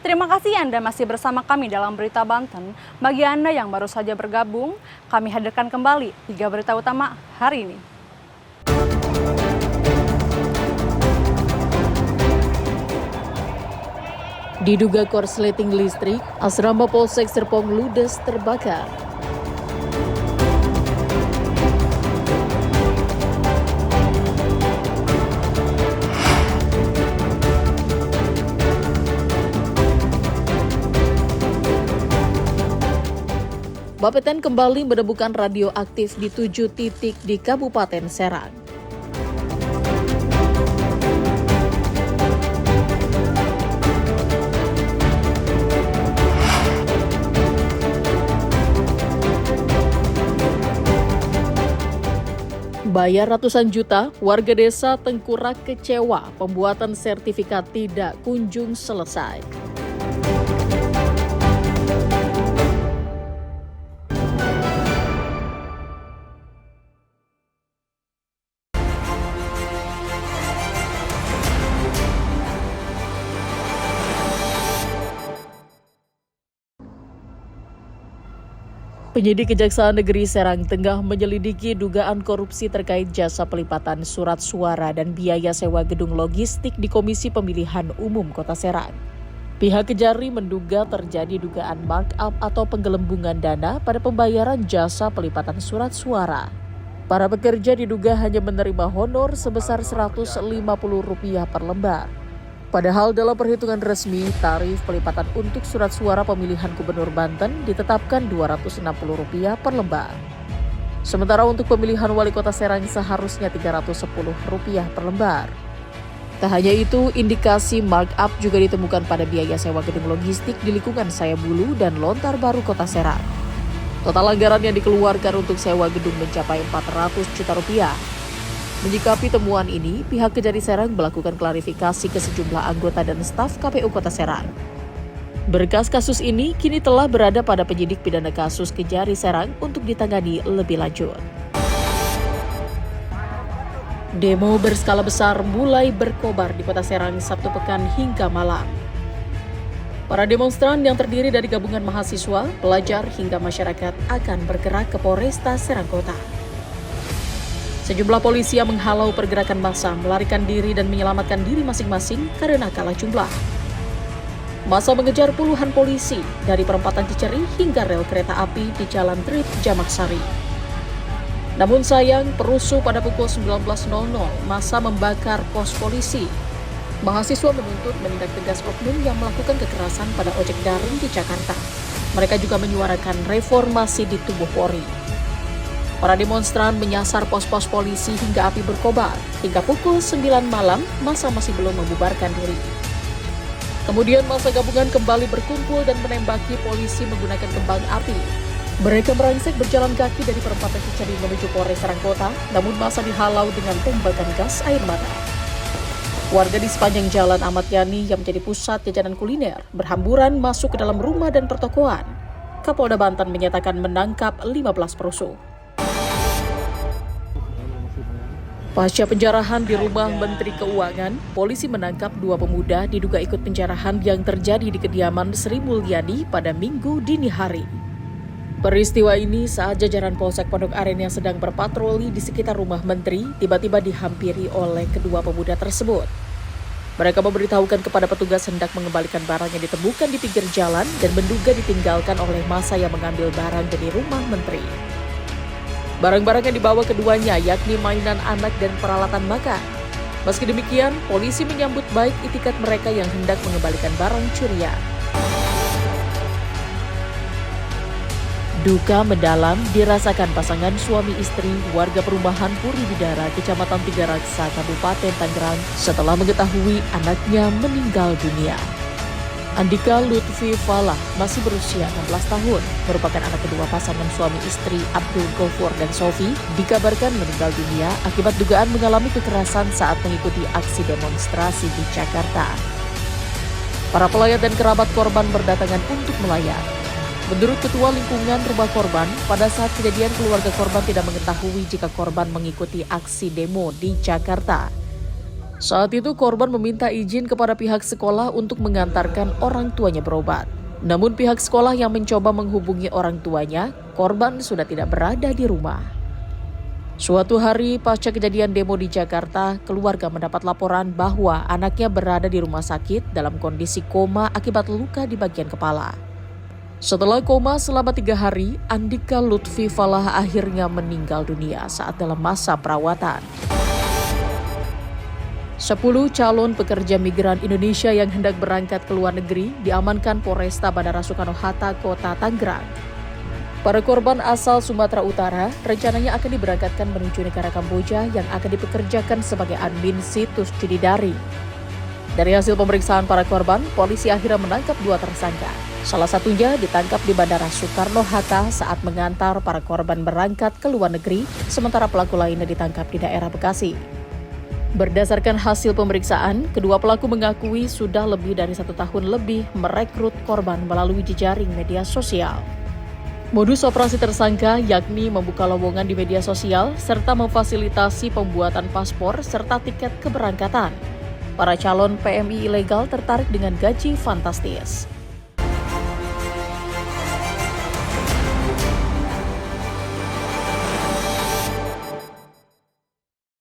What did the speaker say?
Terima kasih Anda masih bersama kami dalam Berita Banten. Bagi Anda yang baru saja bergabung, kami hadirkan kembali 3 berita utama hari ini. Diduga korsleting listrik, asrama Polsek Serpong ludes terbakar. Bapeten kembali menemukan radioaktif di 7 titik di Kabupaten Serang. Bayar ratusan juta, warga desa Tengkurak kecewa pembuatan sertifikat tidak kunjung selesai. Penyidik Kejaksaan Negeri Serang tengah menyelidiki dugaan korupsi terkait jasa pelipatan surat suara dan biaya sewa gedung logistik di Komisi Pemilihan Umum Kota Serang. Pihak Kejari menduga terjadi dugaan markup atau penggelembungan dana pada pembayaran jasa pelipatan surat suara. Para pekerja diduga hanya menerima honor sebesar Rp150 per lembar. Padahal dalam perhitungan resmi, tarif pelipatan untuk surat suara pemilihan Gubernur Banten ditetapkan Rp260 per lembar. Sementara untuk pemilihan Wali Kota Serang seharusnya Rp310 per lembar. Tak hanya itu, indikasi markup juga ditemukan pada biaya sewa gedung logistik di lingkungan Sayabulu dan Lontar Baru Kota Serang. Total anggaran yang dikeluarkan untuk sewa gedung mencapai Rp400 juta. Menyikapi temuan ini, pihak Kejari Serang melakukan klarifikasi ke sejumlah anggota dan staf KPU Kota Serang. Berkas kasus ini kini telah berada pada penyidik pidana kasus Kejari Serang untuk ditangani lebih lanjut. Demo berskala besar mulai berkobar di Kota Serang Sabtu pekan hingga malam. Para demonstran yang terdiri dari gabungan mahasiswa, pelajar hingga masyarakat akan bergerak ke Polresta Serang Kota. Sejumlah polisi yang menghalau pergerakan massa melarikan diri dan menyelamatkan diri masing-masing karena kalah jumlah. Massa mengejar puluhan polisi dari perempatan Ciceri hingga rel kereta api di Jalan Trip Jamak Sari. Namun sayang, perusuh pada pukul 19.00 massa membakar pos polisi. Mahasiswa menuntut menindak tegas oknum yang melakukan kekerasan pada ojek daring di Jakarta. Mereka juga menyuarakan reformasi di tubuh Polri. Para demonstran menyasar pos-pos polisi hingga api berkobar. Hingga pukul 9 malam, massa masih belum membubarkan diri. Kemudian massa gabungan kembali berkumpul dan menembaki polisi menggunakan kembang api. Mereka merangsek berjalan kaki dari perempatan Ciceri menuju Polres Serang Kota, namun massa dihalau dengan tembakan gas air mata. Warga di sepanjang Jalan Ahmad Yani yang menjadi pusat jajanan kuliner berhamburan masuk ke dalam rumah dan pertokoan. Kapolda Banten menyatakan menangkap 15 perusuh. Pasca penjarahan di rumah Menteri Keuangan, polisi menangkap 2 pemuda diduga ikut penjarahan yang terjadi di kediaman Sri Mulyani pada Minggu dini hari. Peristiwa ini saat jajaran Polsek Pondok Aren yang sedang berpatroli di sekitar rumah Menteri tiba-tiba dihampiri oleh kedua pemuda tersebut. Mereka memberitahukan kepada petugas hendak mengembalikan barang yang ditemukan di pinggir jalan dan menduga ditinggalkan oleh massa yang mengambil barang dari rumah Menteri. Barang-barang yang dibawa keduanya yakni mainan anak dan peralatan makan. Meski demikian, polisi menyambut baik itikat mereka yang hendak mengembalikan barang curian. Duka mendalam dirasakan pasangan suami istri warga perumahan Puri Bidara, Kecamatan Tiga Raksa, Kabupaten Tangerang setelah mengetahui anaknya meninggal dunia. Andika Lutfi Falah masih berusia 16 tahun, merupakan anak kedua pasangan suami istri Abdul Gofur dan Sofi, dikabarkan meninggal dunia akibat dugaan mengalami kekerasan saat mengikuti aksi demonstrasi di Jakarta. Para pelayat dan kerabat korban berdatangan untuk melayat. Menurut Ketua Lingkungan Rumah Korban, pada saat kejadian keluarga korban tidak mengetahui jika korban mengikuti aksi demo di Jakarta. Saat itu korban meminta izin kepada pihak sekolah untuk mengantarkan orang tuanya berobat. Namun pihak sekolah yang mencoba menghubungi orang tuanya, korban sudah tidak berada di rumah. Suatu hari pasca kejadian demo di Jakarta, keluarga mendapat laporan bahwa anaknya berada di rumah sakit dalam kondisi koma akibat luka di bagian kepala. Setelah koma selama 3 hari, Andika Lutfi Falah akhirnya meninggal dunia saat dalam masa perawatan. 10 calon pekerja migran Indonesia yang hendak berangkat ke luar negeri diamankan Polresta Bandara Soekarno-Hatta, Kota Tangerang. Para korban asal Sumatera Utara rencananya akan diberangkatkan menuju negara Kamboja yang akan dipekerjakan sebagai admin situs judi daring. Dari hasil pemeriksaan para korban, polisi akhirnya menangkap 2 tersangka. Salah satunya ditangkap di Bandara Soekarno-Hatta saat mengantar para korban berangkat ke luar negeri, sementara pelaku lainnya ditangkap di daerah Bekasi. Berdasarkan hasil pemeriksaan, kedua pelaku mengakui sudah lebih dari 1 tahun lebih merekrut korban melalui jejaring media sosial. Modus operasi tersangka yakni membuka lowongan di media sosial serta memfasilitasi pembuatan paspor serta tiket keberangkatan. Para calon PMI ilegal tertarik dengan gaji fantastis.